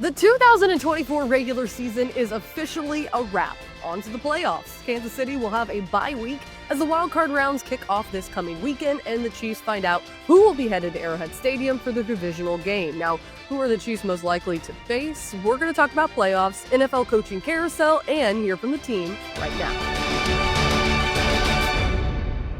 The 2024 regular season is officially a wrap. On to the playoffs. Kansas City will have a bye week as the wildcard rounds kick off this coming weekend, and the Chiefs find out who will be headed to Arrowhead Stadium for the divisional game. Now, who are the Chiefs most likely to face? We're going to talk about playoffs, NFL coaching carousel, and hear from the team right now.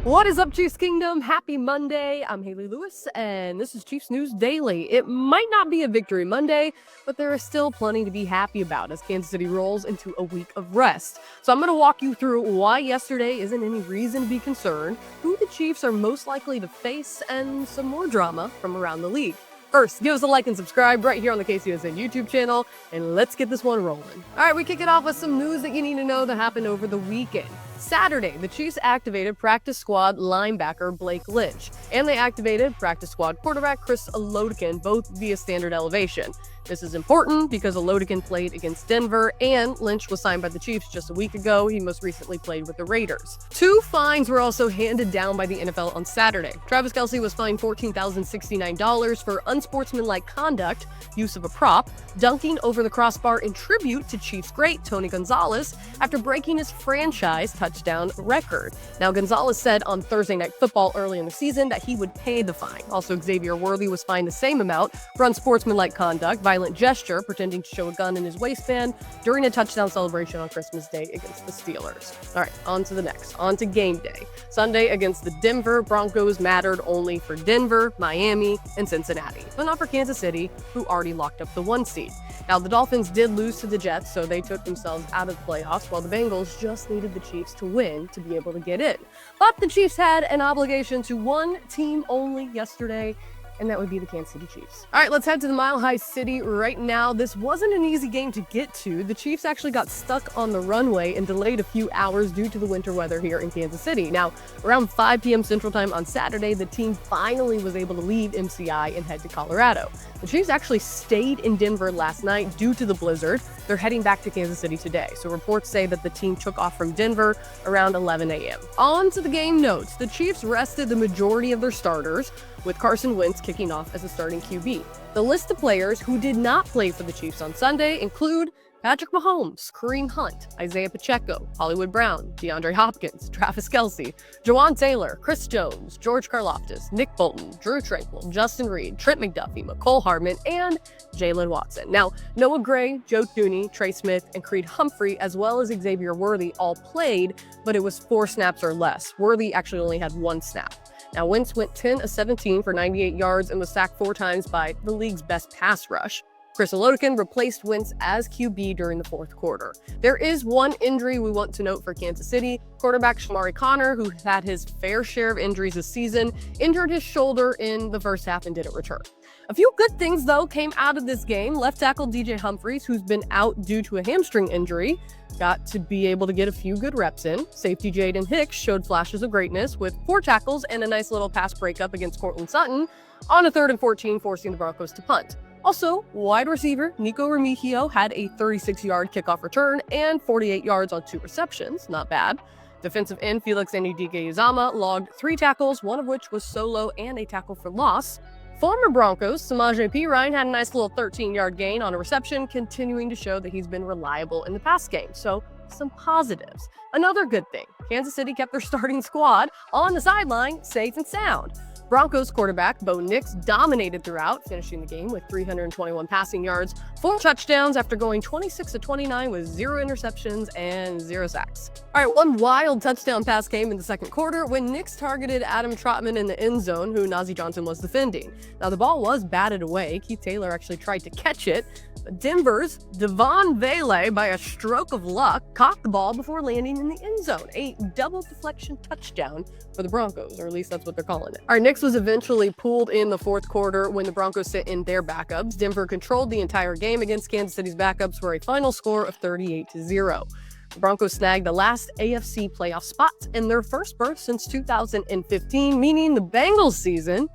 What is up, Chiefs Kingdom? Happy Monday. I'm Hayley Lewis, and this is Chiefs News Daily. It might not be a victory Monday, but there is still plenty to be happy about as Kansas City rolls into a week of rest. So I'm going to walk you through why yesterday isn't any reason to be concerned, who the Chiefs are most likely to face, and some more drama from around the league. First, give us a like and subscribe right here on the KCSN YouTube channel, and let's get this one rolling. All right, we kick it off with some news that you need to know that happened over the weekend. Saturday, the Chiefs activated practice squad linebacker Blake Lynch, and they activated practice squad quarterback Chris Olodikin, both via standard elevation. This is important because Olodikin played against Denver, and Lynch was signed by the Chiefs just a week ago. He most recently played with the Raiders. 2 fines were also handed down by the NFL on Saturday. Travis Kelce was fined $14,069 for unsportsmanlike conduct, use of a prop, dunking over the crossbar in tribute to Chiefs great Tony Gonzalez after breaking his franchise touchdown record. Now, Gonzalez said on Thursday Night Football early in the season that he would pay the fine. Also, Xavier Worthy was fined the same amount for unsportsmanlike conduct, violent gesture, pretending to show a gun in his waistband during a touchdown celebration on Christmas Day against the Steelers. All right, on to the next. On to game day. Sunday against the Denver Broncos mattered only for Denver, Miami, and Cincinnati, but not for Kansas City, who already locked up the 1 seed. Now, the Dolphins did lose to the Jets, so they took themselves out of the playoffs, while the Bengals just needed the Chiefs to win to be able to get in. But the Chiefs had an obligation to one team only yesterday, and that would be the Kansas City Chiefs. All right, let's head to the Mile High City right now. This wasn't an easy game to get to. The Chiefs actually got stuck on the runway and delayed a few hours due to the winter weather here in Kansas City. Now, around 5 p.m. Central Time on Saturday, the team finally was able to leave MCI and head to Colorado. The Chiefs actually stayed in Denver last night due to the blizzard. They're heading back to Kansas City today. So reports say that the team took off from Denver around 11 a.m. On to the game notes. The Chiefs rested the majority of their starters, with Carson Wentz kicking off as a starting QB. The list of players who did not play for the Chiefs on Sunday include Patrick Mahomes, Kareem Hunt, Isaiah Pacheco, Hollywood Brown, DeAndre Hopkins, Travis Kelce, Jawan Taylor, Chris Jones, George Karlaftis, Nick Bolton, Drew Tranquill, Justin Reid, Trent McDuffie, McCole Hardman, and Jalen Watson. Now, Noah Gray, Joe Thuney, Trey Smith, and Creed Humphrey, as well as Xavier Worthy, all played, but it was 4 snaps or less. Worthy actually only had 1 snap. Now, Wentz went 10 of 17 for 98 yards and was sacked 4 times by the league's best pass rush. Chris Olodikin replaced Wentz as QB during the 4th quarter. There is one injury we want to note for Kansas City. Quarterback Shamari Connor, who had his fair share of injuries this season, injured his shoulder in the first half and didn't return. A few good things, though, came out of this game. Left tackle DJ Humphries, who's been out due to a hamstring injury, got to be able to get a few good reps in. Safety Jaden Hicks showed flashes of greatness with 4 tackles and a nice little pass breakup against Cortland Sutton on a 3rd and 14, forcing the Broncos to punt. Also, wide receiver Nico Remigio had a 36-yard kickoff return and 48 yards on 2 receptions. Not bad. Defensive end Felix Anudike-Uzomah logged 3 tackles, one of which was solo and a tackle for loss. Former Broncos Samaje Perine had a nice little 13-yard gain on a reception, continuing to show that he's been reliable in the pass game. So, some positives. Another good thing, Kansas City kept their starting squad on the sideline safe and sound. Broncos quarterback Bo Nix dominated throughout, finishing the game with 321 passing yards, 4 touchdowns after going 26 of 29 with 0 interceptions and 0 sacks. All right, one wild touchdown pass came in the 2nd quarter when Nix targeted Adam Trotman in the end zone, who Najee Johnson was defending. Now, the ball was batted away. Keith Taylor actually tried to catch it, but Denver's Devon Vele, by a stroke of luck, caught the ball before landing in the end zone. A double deflection touchdown for the Broncos, or at least that's what they're calling it. All right, Nix was eventually pulled in the 4th quarter when the Broncos sent in their backups. Denver controlled the entire game against Kansas City's backups for a final score of 38-0. The Broncos snagged the last AFC playoff spot in their first berth since 2015, meaning the Bengals season,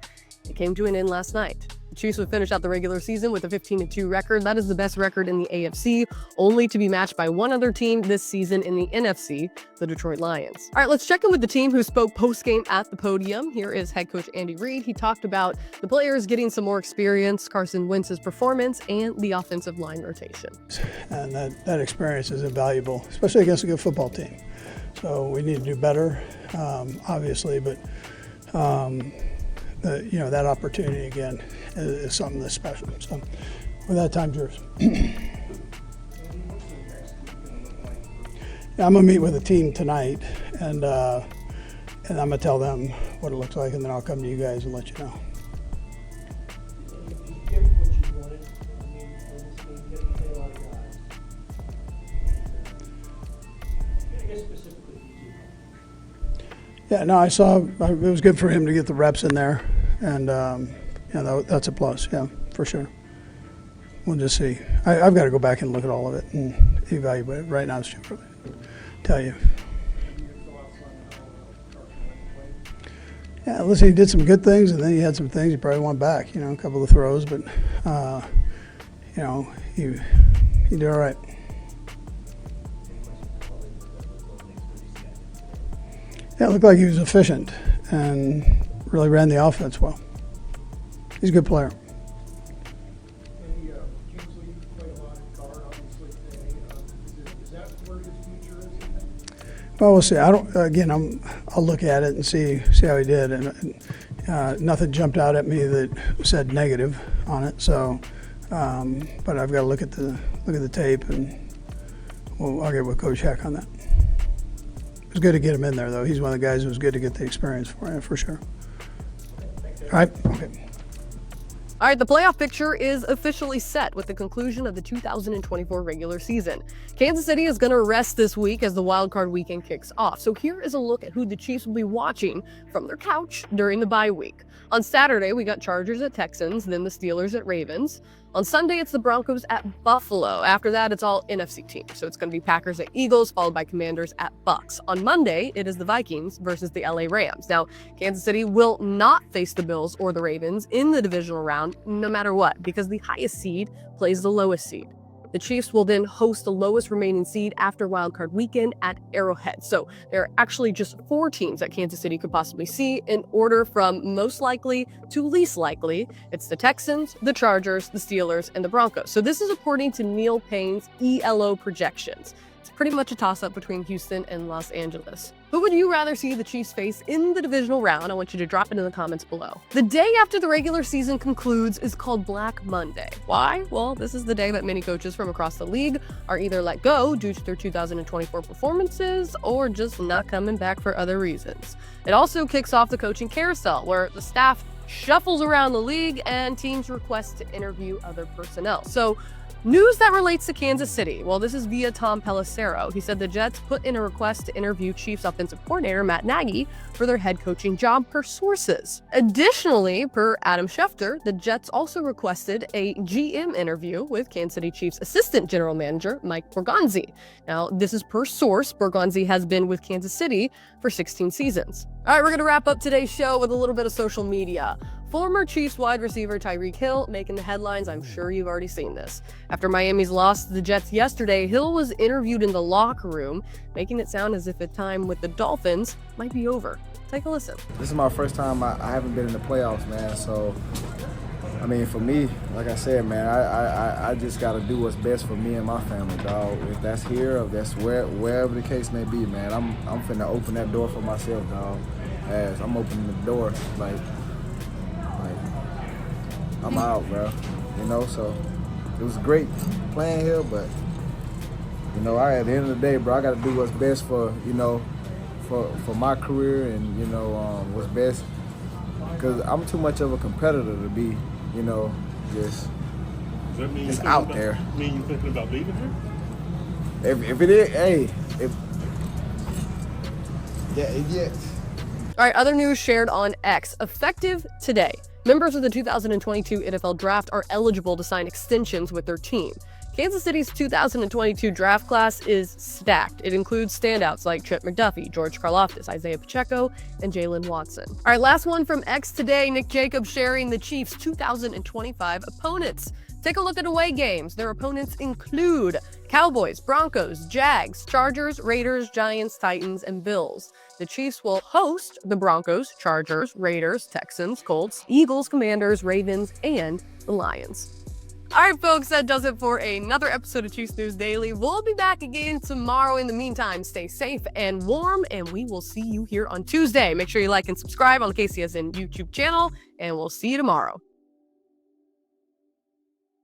it came to an end last night. The Chiefs would finish out the regular season with a 15-2 record. That is the best record in the AFC, only to be matched by one other team this season in the NFC, the Detroit Lions. All right, let's check in with the team who spoke post-game at the podium. Here is head coach Andy Reid. He talked about the players getting some more experience, Carson Wentz's performance, and the offensive line rotation. And that experience is invaluable, especially against a good football team. So we need to do better, obviously, but that opportunity again is something that's special. So with that, time's yours. Yeah, I'm gonna meet with the team tonight, and I'm gonna tell them what it looks like, and then I'll come to you guys and let you know. Yeah, no, I saw it was good for him to get the reps in there, and that's a plus, yeah, for sure. We'll just see. I've got to go back and look at all of it and evaluate it. Right now, it's too early to tell you. Yeah, listen, he did some good things, and then he had some things he probably went back, a couple of throws, but, he did all right. Yeah, it looked like he was efficient and really ran the offense well. He's a good player. Well, we'll see. I'll look at it and see how he did, and nothing jumped out at me that said negative on it. So, but I've got to look at the tape, and I'll get with Coach Heck on that. It was good to get him in there, though. He's one of the guys who was good to get the experience for sure. All right. Okay. All right, the playoff picture is officially set with the conclusion of the 2024 regular season. Kansas City is going to rest this week as the wild card weekend kicks off. So here is a look at who the Chiefs will be watching from their couch during the bye week. On Saturday, we got Chargers at Texans, then the Steelers at Ravens. On Sunday, it's the Broncos at Buffalo. After that, it's all NFC teams. So it's going to be Packers at Eagles, followed by Commanders at Bucks. On Monday, it is the Vikings versus the LA Rams. Now, Kansas City will not face the Bills or the Ravens in the divisional round, no matter what, because the highest seed plays the lowest seed. The Chiefs will then host the lowest remaining seed after wildcard weekend at Arrowhead. So there are actually just 4 teams that Kansas City could possibly see in order from most likely to least likely. It's the Texans, the Chargers, the Steelers, and the Broncos. So this is according to Neil Payne's ELO projections. It's pretty much a toss-up between Houston and Los Angeles. Who would you rather see the Chiefs face in the divisional round? I want you to drop it in the comments below. The day after the regular season concludes is called Black Monday. Why? Well, this is the day that many coaches from across the league are either let go due to their 2024 performances or just not coming back for other reasons. It also kicks off the coaching carousel, where the staff shuffles around the league and teams request to interview other personnel. So, news that relates to Kansas City. Well, this is via Tom Pelissero. He said the Jets put in a request to interview Chiefs offensive coordinator Matt Nagy for their head coaching job per sources. Additionally, per Adam Schefter, the Jets also requested a GM interview with Kansas City Chiefs assistant general manager Mike Borgonzi. Now, this is per source. Borgonzi has been with Kansas City for 16 seasons. All right, we're going to wrap up today's show with a little bit of social media. Former Chiefs wide receiver Tyreek Hill making the headlines. I'm sure you've already seen this. After Miami's loss to the Jets yesterday, Hill was interviewed in the locker room, making it sound as if the time with the Dolphins might be over. Take a listen. This is my first time I haven't been in the playoffs, man. So, I mean, for me, like I said, man, I just got to do what's best for me and my family, dog. If that's here, or if that's wherever the case may be, man, I'm finna open that door for myself, dog. As I'm opening the door, like I'm out, bro. So it was great playing here, but at the end of the day, bro, I got to do what's best for for my career and what's best, because I'm too much of a competitor to be just out there. Mean you thinking about leaving here? If it is, hey, yeah. All right, other news shared on X. Effective today, members of the 2022 NFL Draft are eligible to sign extensions with their team. Kansas City's 2022 draft class is stacked. It includes standouts like Trent McDuffie, George Karlaftis, Isaiah Pacheco, and Jalen Watson. All right, last one from X today. Nick Jacobs sharing the Chiefs' 2025 opponents. Take a look at away games. Their opponents include Cowboys, Broncos, Jags, Chargers, Raiders, Giants, Titans, and Bills. The Chiefs will host the Broncos, Chargers, Raiders, Texans, Colts, Eagles, Commanders, Ravens, and the Lions. All right, folks, that does it for another episode of Chiefs News Daily. We'll be back again tomorrow. In the meantime, stay safe and warm, and we will see you here on Tuesday. Make sure you like and subscribe on the KCSN YouTube channel, and we'll see you tomorrow.